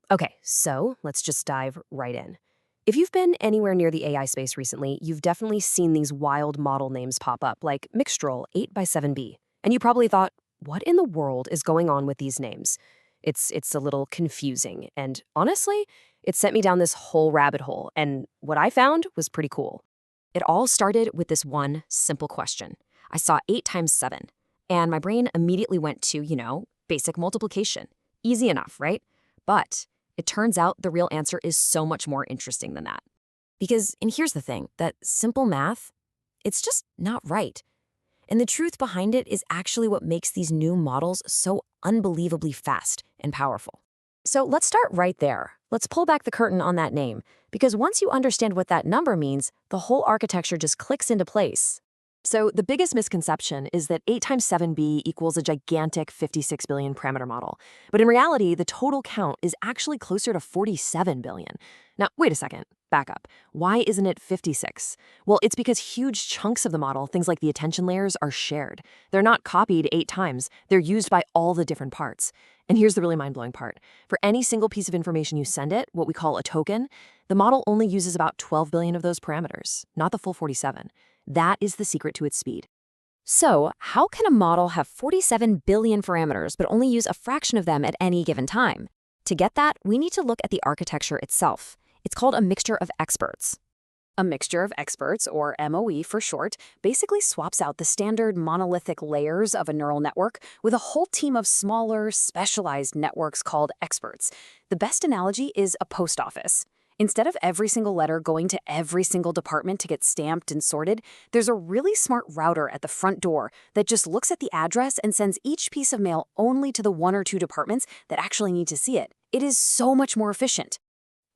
Okay, so let's just dive right in. If you've been anywhere near the AI space recently, you've definitely seen these wild model names pop up, like Mixtral 8 by 7B. And you probably thought, what in the world is going on with these names? It's a little confusing, and honestly, it sent me down this whole rabbit hole, and what I found was pretty cool. It all started with this one simple question. I saw 8 times 7, and my brain immediately went to, basic multiplication. Easy enough, right? But it turns out the real answer is so much more interesting than that. And here's the thing, that simple math, it's just not right. And the truth behind it is actually what makes these new models so unbelievably fast and powerful. So let's start right there. Let's pull back the curtain on that name, because once you understand what that number means, the whole architecture just clicks into place. So the biggest misconception is that 8 times 7b equals a gigantic 56 billion parameter model. But in reality, the total count is actually closer to 47 billion. Now, wait a second, back up. Why isn't it 56? Well, it's because huge chunks of the model, things like the attention layers, are shared. They're not copied 8 times, they're used by all the different parts. And here's the really mind-blowing part. For any single piece of information you send it, what we call a token, the model only uses about 12 billion of those parameters, not the full 47. That is the secret to its speed. So, how can a model have 47 billion parameters but only use a fraction of them at any given time? To get that, we need to look at the architecture itself. It's called a mixture of experts. A mixture of experts, or MoE for short, basically swaps out the standard monolithic layers of a neural network with a whole team of smaller, specialized networks called experts. The best analogy is a post office. Instead of every single letter going to every single department to get stamped and sorted, there's a really smart router at the front door that just looks at the address and sends each piece of mail only to the 1 or 2 departments that actually need to see it. It is so much more efficient.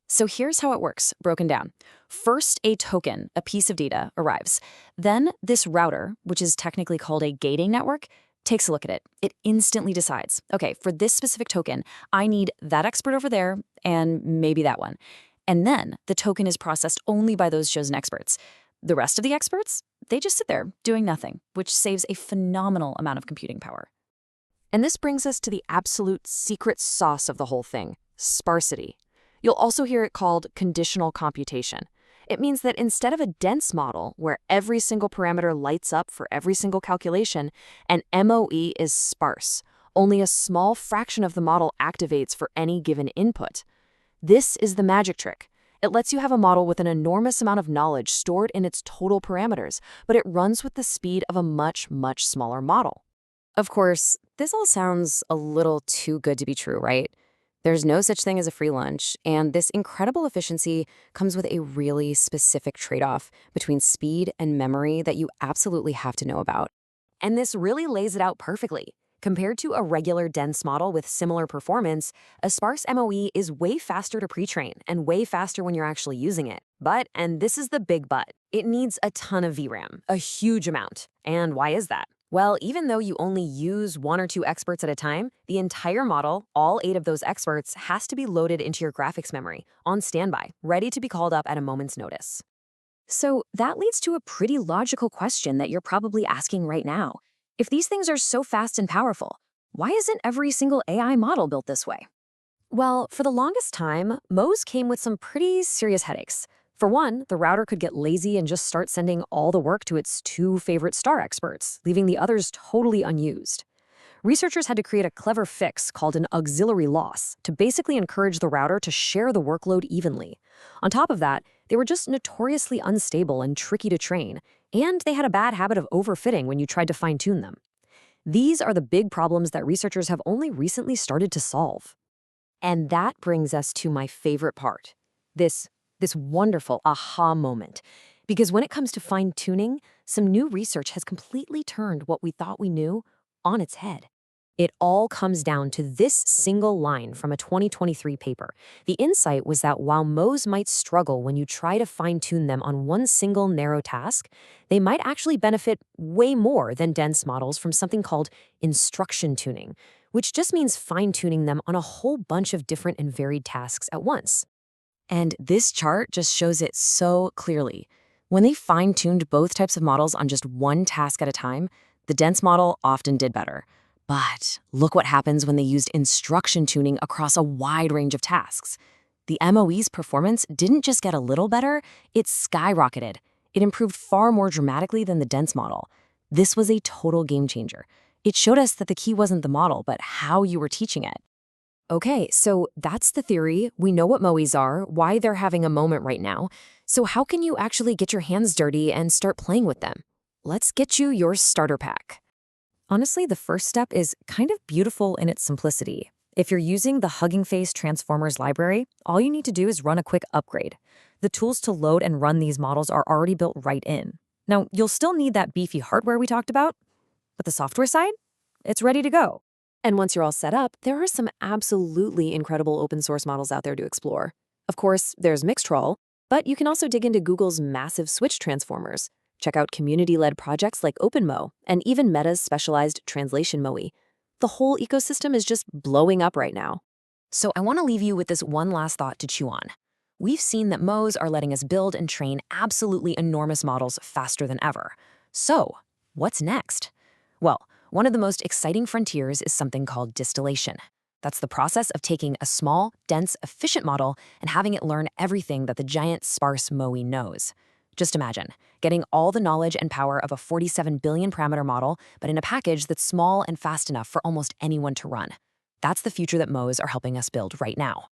So here's how it works, broken down. First, a token, a piece of data, arrives. Then this router, which is technically called a gating network, takes a look at it. It instantly decides, okay, for this specific token, I need that expert over there and maybe that one. And then the token is processed only by those chosen experts. The rest of the experts, they just sit there doing nothing, which saves a phenomenal amount of computing power. And this brings us to the absolute secret sauce of the whole thing, sparsity. You'll also hear it called conditional computation. It means that instead of a dense model where every single parameter lights up for every single calculation, an MoE is sparse. Only a small fraction of the model activates for any given input. This is the magic trick. It lets you have a model with an enormous amount of knowledge stored in its total parameters, but it runs with the speed of a much, much smaller model. Of course, this all sounds a little too good to be true, right? There's no such thing as a free lunch, and this incredible efficiency comes with a really specific trade-off between speed and memory that you absolutely have to know about. And this really lays it out perfectly. Compared to a regular dense model with similar performance, a sparse MoE is way faster to pre-train and way faster when you're actually using it. But, and this is the big but, it needs a ton of VRAM, a huge amount. And why is that? Well, even though you only use 1 or 2 experts at a time, the entire model, all 8 of those experts, has to be loaded into your graphics memory, on standby, ready to be called up at a moment's notice. So that leads to a pretty logical question that you're probably asking right now. If these things are so fast and powerful, why isn't every single AI model built this way? Well, for the longest time, MoEs came with some pretty serious headaches. For one, the router could get lazy and just start sending all the work to its 2 favorite star experts, leaving the others totally unused. Researchers had to create a clever fix called an auxiliary loss to basically encourage the router to share the workload evenly. On top of that, they were just notoriously unstable and tricky to train, and they had a bad habit of overfitting when you tried to fine-tune them. These are the big problems that researchers have only recently started to solve. And that brings us to my favorite part, this wonderful aha moment. Because when it comes to fine-tuning, some new research has completely turned what we thought we knew on its head. It all comes down to this single line from a 2023 paper. The insight was that while MoEs might struggle when you try to fine-tune them on one single narrow task, they might actually benefit way more than dense models from something called instruction tuning, which just means fine-tuning them on a whole bunch of different and varied tasks at once. And this chart just shows it so clearly. When they fine-tuned both types of models on just one task at a time, the dense model often did better. But look what happens when they used instruction tuning across a wide range of tasks. The MoE's performance didn't just get a little better, it skyrocketed. It improved far more dramatically than the dense model. This was a total game changer. It showed us that the key wasn't the model, but how you were teaching it. Okay, so that's the theory. We know what MoEs are, why they're having a moment right now. So how can you actually get your hands dirty and start playing with them? Let's get you your starter pack. Honestly, the first step is kind of beautiful in its simplicity. If you're using the Hugging Face Transformers library, all you need to do is run a quick upgrade. The tools to load and run these models are already built right in. Now, you'll still need that beefy hardware we talked about, but the software side, it's ready to go. And once you're all set up, there are some absolutely incredible open source models out there to explore. Of course, there's Mixtral, but you can also dig into Google's massive Switch Transformers. Check out community-led projects like OpenMo and even Meta's specialized translation MoE. The whole ecosystem is just blowing up right now. So I want to leave you with this one last thought to chew on. We've seen that MoEs are letting us build and train absolutely enormous models faster than ever. So what's next? Well, one of the most exciting frontiers is something called distillation. That's the process of taking a small, dense, efficient model and having it learn everything that the giant sparse MoE knows. Just imagine getting all the knowledge and power of a 47 billion parameter model, but in a package that's small and fast enough for almost anyone to run. That's the future that MoEs are helping us build right now.